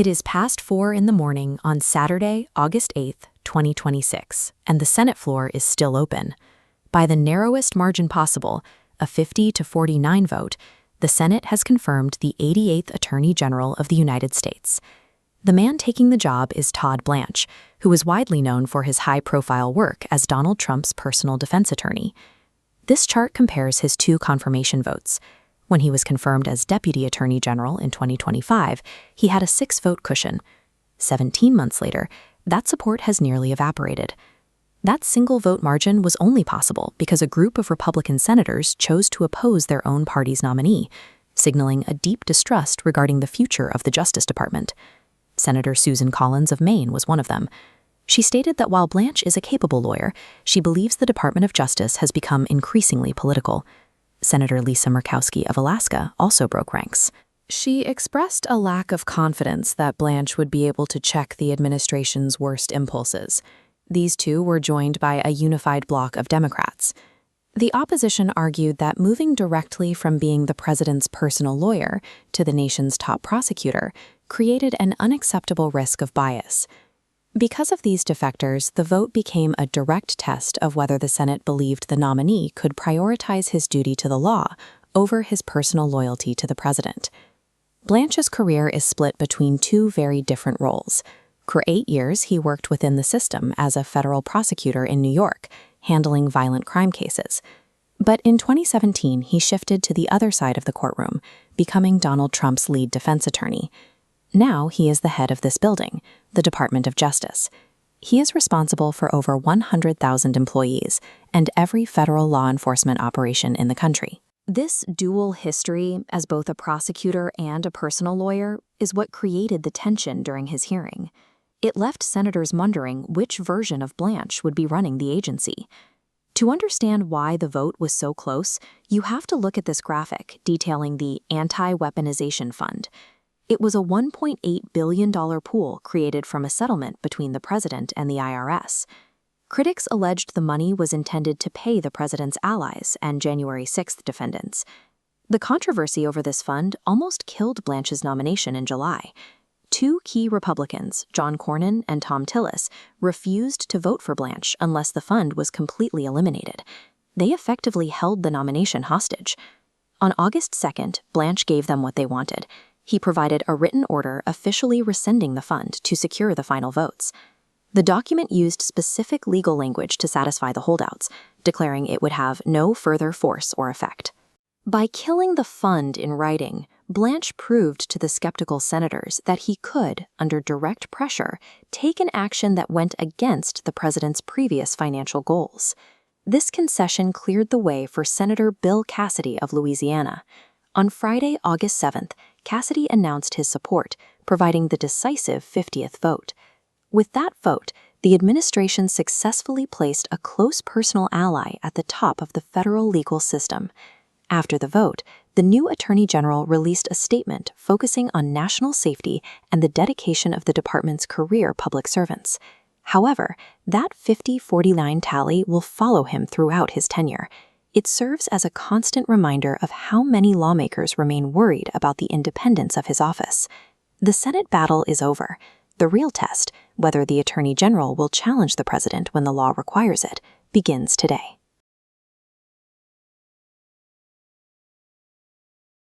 It is past 4 in the morning on Saturday, August 8th, 2026, and the Senate floor is still open. By the narrowest margin possible, a 50 to 49 vote, the Senate has confirmed the 88th Attorney General of the United States. The man taking the job is Todd Blanche, who is widely known for his high-profile work as Donald Trump's personal defense attorney. This chart compares his two confirmation votes. When he was confirmed as Deputy Attorney General in 2025, he had a 6-vote cushion. 17 months later, that support has nearly evaporated. That single-vote margin was only possible because a group of Republican senators chose to oppose their own party's nominee, signaling a deep distrust regarding the future of the Justice Department. Senator Susan Collins of Maine was one of them. She stated that while Blanche is a capable lawyer, she believes the Department of Justice has become increasingly political. Senator Lisa Murkowski of Alaska also broke ranks. She expressed a lack of confidence that Blanche would be able to check the administration's worst impulses. These two were joined by a unified bloc of Democrats. The opposition argued that moving directly from being the president's personal lawyer to the nation's top prosecutor created an unacceptable risk of bias. Because of these defectors, the vote became a direct test of whether the Senate believed the nominee could prioritize his duty to the law over his personal loyalty to the president. Blanche's career is split between two very different roles. For 8 years, he worked within the system as a federal prosecutor in New York, handling violent crime cases. But in 2017, he shifted to the other side of the courtroom, becoming Donald Trump's lead defense attorney. Now he is the head of this building, the Department of Justice. He is responsible for over 100,000 employees and every federal law enforcement operation in the country. This dual history, as both a prosecutor and a personal lawyer, is what created the tension during his hearing. It left senators wondering which version of Blanche would be running the agency. To understand why the vote was so close, you have to look at this graphic detailing the Anti-Weaponization Fund. It was a $1.8 billion pool created from a settlement between the president and the IRS. Critics alleged the money was intended to pay the president's allies and January 6th defendants. The controversy over this fund almost killed Blanche's nomination in July. Two key Republicans, John Cornyn and Thom Tillis, refused to vote for Blanche unless the fund was completely eliminated. They effectively held the nomination hostage. On August 2nd, Blanche gave them what they wanted. He provided a written order officially rescinding the fund to secure the final votes. The document used specific legal language to satisfy the holdouts, declaring it would have no further force or effect. By killing the fund in writing, Blanche proved to the skeptical senators that he could, under direct pressure, take an action that went against the president's previous financial goals. This concession cleared the way for Senator Bill Cassidy of Louisiana. On Friday, August 7th, Cassidy announced his support, providing the decisive 50th vote. With that vote, the administration successfully placed a close personal ally at the top of the federal legal system. After the vote, the new Attorney General released a statement focusing on national safety and the dedication of the department's career public servants. However, that 50-49 tally will follow him throughout his tenure. It serves as a constant reminder of how many lawmakers remain worried about the independence of his office. The Senate battle is over. The real test, whether the Attorney General will challenge the president when the law requires it, begins today.